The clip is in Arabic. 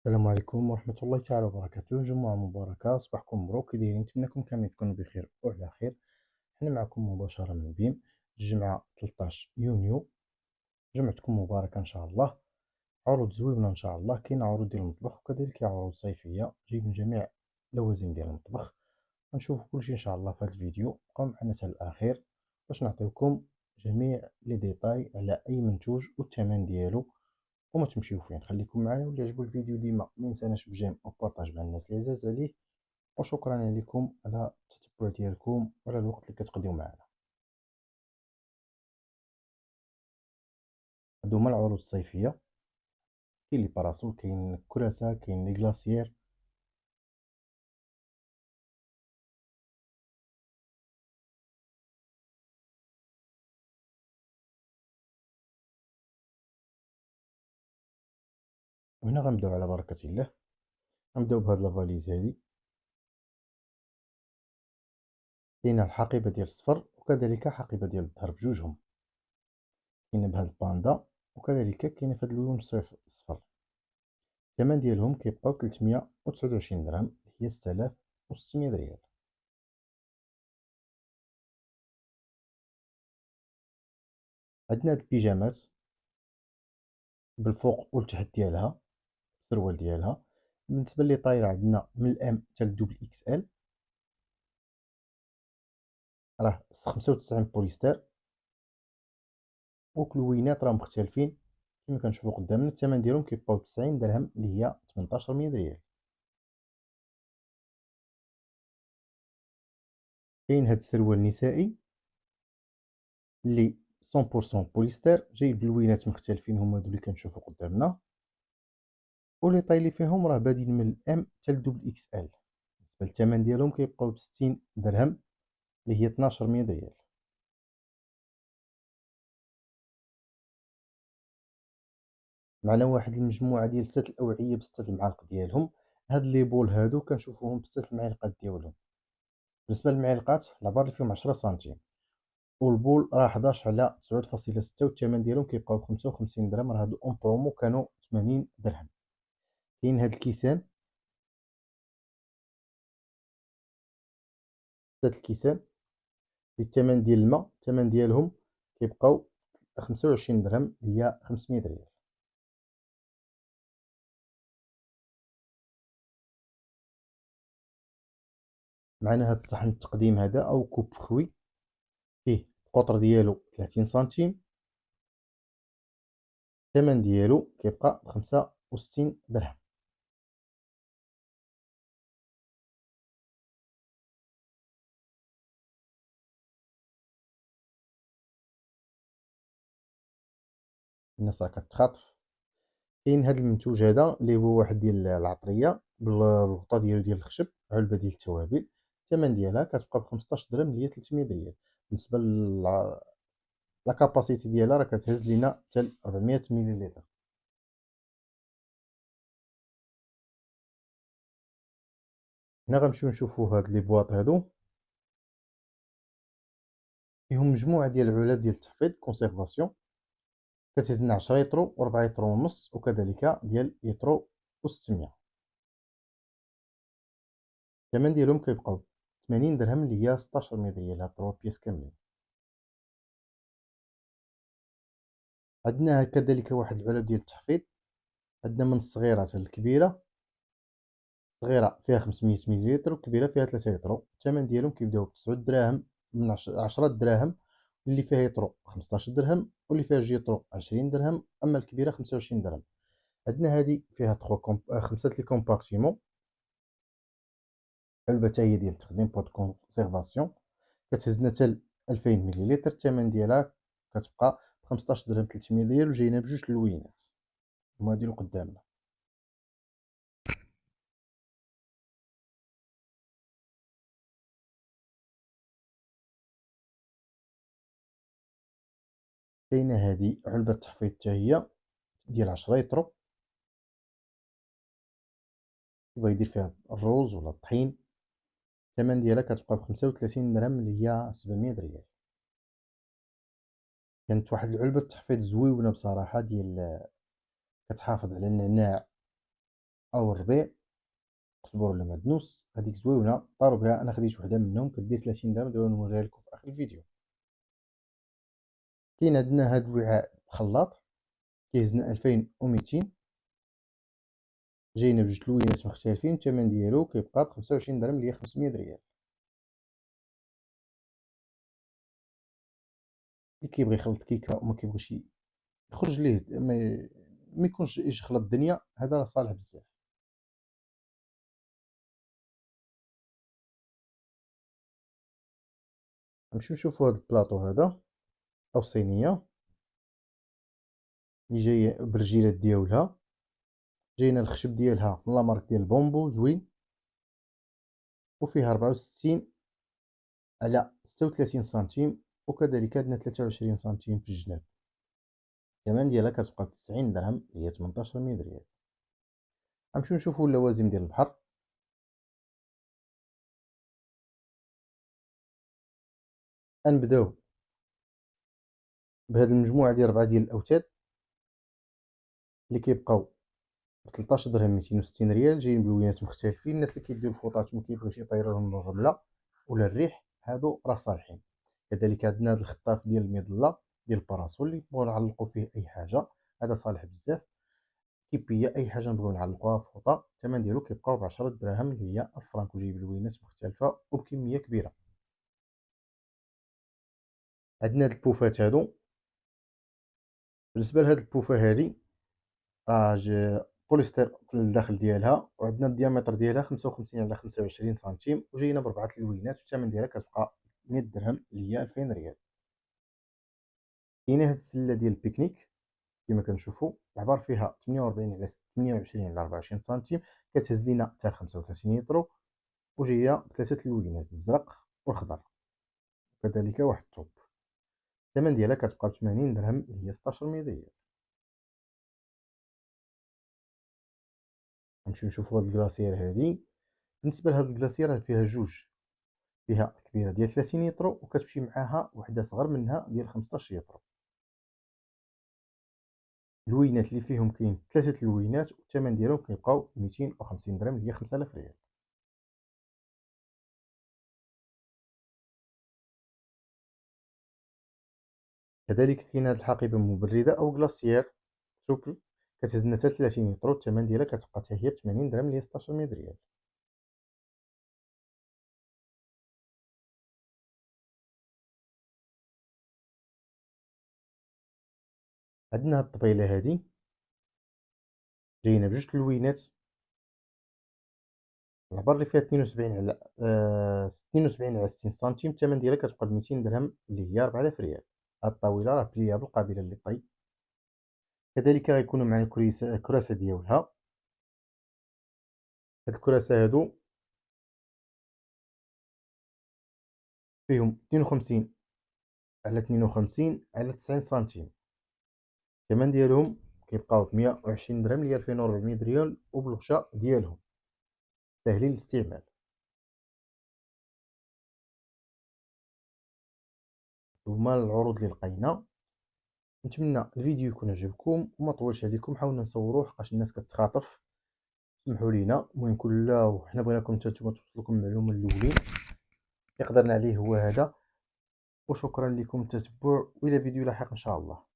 السلام عليكم ورحمة الله تعالى وبركاته. جمعة مباركة، صباحكم مبروك. كي دايرين؟ نتمنىكم كاملين تكونوا بخير وعلى خير. حنا معكم مباشرة من بيم. الجمعة 13 يونيو. جمعتكم مباركة إن شاء الله. عروض زوينة إن شاء الله. كاين عروض ديال المطبخ وكذلك عروض صيفية جايب من جميع لوازم ديال المطبخ. غنشوفو كلشي إن شاء الله في هذا الفيديو. بقاو معنا حتى الأخير باش نعطيوكم جميع لي ديتاي على أي منتوج والثمن ديالو وما تمشيو فين. خليكم معنا، واللي عجبو الفيديو ديما ما ينساناش بجيم او بارطاج مع الناس اللي عزاز عليه. وشكرا عليكم على التتبع ديالكم وعلى الوقت اللي كتقضيو معنا. هادو هما العروض الصيفيه. كاين لي باراسول، كاين كراسه، كاين لي كلاسيير. وهنا غنبداو على بركه الله. غنبداو بهاد لافاليز هادي. كاينه الحقيبه ديال الصفر وكذلك حقيبه ديال الظهر بجوجهم. كاينه بهاد الباندا وكذلك كاينه في هاد اللون الصفر. الثمن ديالهم كيبقاو 329 درهم، اللي هي 6600 ريال. عندنا هاد البيجامات بالفوق والتحت ديالها، السروال ديالها. بالنسبه لي طاير عندنا من الام حتى للدوبل اكس ال. راه 95 بوليستر، وكلوينات راه مختلفين كما كنشوفوا قدامنا. الثمن ديالهم كيبقاو 90 درهم، اللي هي 1800 ريال. كاين هاد السروال النسائي اللي 100% بوليستر، جاي بلوينات مختلفين، هما هادو اللي كنشوفوا قدامنا. ولي طاي اللي فيهم راه بادين من الام حتى للدوبل اكس ال. بالنسبه للثمن ديالهم كيبقاو ب 60 درهم، اللي هي 1200 ريال. معنا واحد المجموعة ديال 6 الأوعية ب6 المعالق ديالهم. هاد لي بول هادو كنشوفوهم ب6 المعالقات ديالهم. بالنسبة للمعالقات العبار اللي فيهم 10 سنتيم، والبول راه 11 على 9.6، والثمن ديالهم كيبقاو ب 55 درهم. راه هادو اون برومو كانوا 80 درهم. كاين هاد الكيسان، 6 الكيسان بالثمن ديال الماء. الثمن ديالهم كيبقاو 25 درهم، اللي هي 500 ريال. معنا هاد الصحن التقديم هذا او كوب فخوي، فيه القطر ديالو 30 سنتيم. الثمن ديالو كيبقى ب65 درهم. الناس راه كتخاطف. كاين هاد المنتوج هذا اللي هو واحد ديال العطريه بالغطاء ديالو ديال الخشب، علبه ديال التوابل. الثمن ديالها كتبقى ب 15 درهم، اللي هي 300 ريال. بالنسبه لا كاباسيتي ديالها راه كتهز لينا حتى ل 400 مليلتر. هنا غنمشيو نشوفو هاد لي بواط هادو. فيهم مجموعه ديال العلب ديال التحفيظ كونسيرفاسيون، كتهز لنا 10 يترو و4 يترو ونص، وكذلك ديال يترو و600. الثمن ديالهم كيبقاو 80 درهم، اللي هي 1600 ريال. هاد 3 بياس كاملين. عندنا كذلك واحد العلب ديال التحفيظ. عندنا من الصغيره حتى الكبيره. الصغيره فيها 500 مليلتر والكبيره فيها 3 لتر. الثمن ديالهم كيبداو ب 9 دراهم، من 10 دراهم. اللي فيها يطرو 15 درهم، واللي فيها جوج يطرو 20 درهم، اما الكبيره 25 درهم. عندنا هذه فيها 5 لي كومبارتيمون. علبه حتى هي ديال التخزين بوت كونسيرفاسيون، كتهزنا حتى 2000 مليلتر. الثمن ديالها كتبقى ب 15 درهم 300 ريال، وجاينا بجوج اللوينات هما هادو اللي قدامنا. كاينه هذه علبه تحفيظ حتى هي ديال 10 يترو، بغا يدير فيها الروز ولا الطحين. الثمن ديالها كتبقى ب 35 درهم، اللي هي 700 ريال. كانت واحد العلبة تحفيظ زويونة بصراحة، ديال كتحافظ على النعناع أو الربيع، قزبر ولا معدنوس، هذيك زويونة طاروا بها. أنا خديت وحدة منهم كدير 30 درهم، دابا نوريها لكم في آخر الفيديو. كاين عندنا هاد الوعاء خلاط كيهزنا 2200، جاينا بجوج لوينات مختلفين، الثمن ديالو كيبقى ب25 درهم اللي هي 500 ريال. اللي كيبغي يخلط كيكه وما كيبغيش يخرج ليه ما يكونش يشخلط الدنيا، هذا راه صالح بزاف. نمشيو نشوفو هاد البلاطو هذا او صينيه اللي جايه بالرجيلات ديالها، جاينا الخشب ديالها من لا مارك ديال بومبو زوين، وفيها 64 على 36 سنتيم، وكذلك عندنا 23 سنتيم في الجناب. الثمن ديالها كتبقى ب 90 درهم اللي هي 1800 ريال. غنمشيو نشوفو اللوازم ديال البحر. غنبداو بهاد المجموعه ديال 4 ديال الاوتاد اللي كيبقاو ب 13 درهم 260 ريال، جايين بلوينات مختلفين. الناس اللي كيديروا الفوطات ما كيبغيوش يطيروا لهم الرمله ولا الريح، هادو راه صالحين. كذلك عندنا هاد الخطاف ديال المظله ديال الباراسول اللي نبغيو نعلقوا فيه اي حاجه، هذا صالح بزاف. كيبيه اي حاجه نبغيو نعلقوها في فوطه، الثمن ديالو كيبقاو ب 10 دراهم اللي هي الفرنك، وجايب لوينات مختلفه وبكميه كبيره. عندنا هاد البوفات هادو. بالنسبه لهاد البوفه هادي راه بوليستر في الداخل ديالها، وعندنا الديامتر ديالها 55 على 25 سنتيم، وجاينا بربعه اللوينات، والثمن ديالها كتبقى 100 درهم اللي هي 2000 ريال. كاينه هاد السله ديال البيكنيك كما كنشوفوا، العبار فيها 48 على 28 على 24 سنتيم، كتهز لينا حتى 35 لتر، وجايه بثلاثه اللوينات الزرق والخضر، وكذلك واحد الثوب. الثمن ديالها كتبقى ب 80 درهم اللي هي 1600 ريال. نمشيو نشوفوا هاد الكلاسير هادي. بالنسبه لهاد الكلاسير فيها جوج، فيها كبيره ديال 30 لتر، وكتمشي معاها وحده صغر منها ديال 15 لتر. اللوينات اللي فيهم كاين ثلاثه اللوينات، والثمن ديالهم كيبقاو 250 درهم اللي هي 5000 ريال. كذلك كاين هاد الحقيبه مبرده او كلاسيير سوبل، كتهز لنا حتى 30 لتر، والثمن ديالها كتبقى حتى هي ب 80 درهم اللي هي 1600 ريال. عندنا هاد الطبيله هادي جايين بجوج اللوينات، العبار اللي فيها 72 على 72 على 60 سنتيم، الثمن ديالها كتبقى ب 200 درهم اللي هي 4000 ريال. هاد الطاوله راه بليابل قابله للطي. كذلك غيكونوا معنا الكراسه ديالها. هاد الكراسه هادو فيهم 52 على 52 على 90 سنتيم، الثمن ديالهم كيبقاو ب 120 درهم اللي هي 2400 ريال، وبالغشاء ديالهم ساهلين الاستعمال. هما العروض اللي لقينا. نتمنى الفيديو يكون عجبكم وما طولش عليكم، حاولنا نصوروه حقاش الناس كتخاطف، سمحوا لينا. المهم كله حنا بغيناكم حتى نتوما توصلكم المعلومه الاولين اللي قدرنا عليه هو هذا. وشكرا لكم التتبع، والى فيديو لاحق ان شاء الله.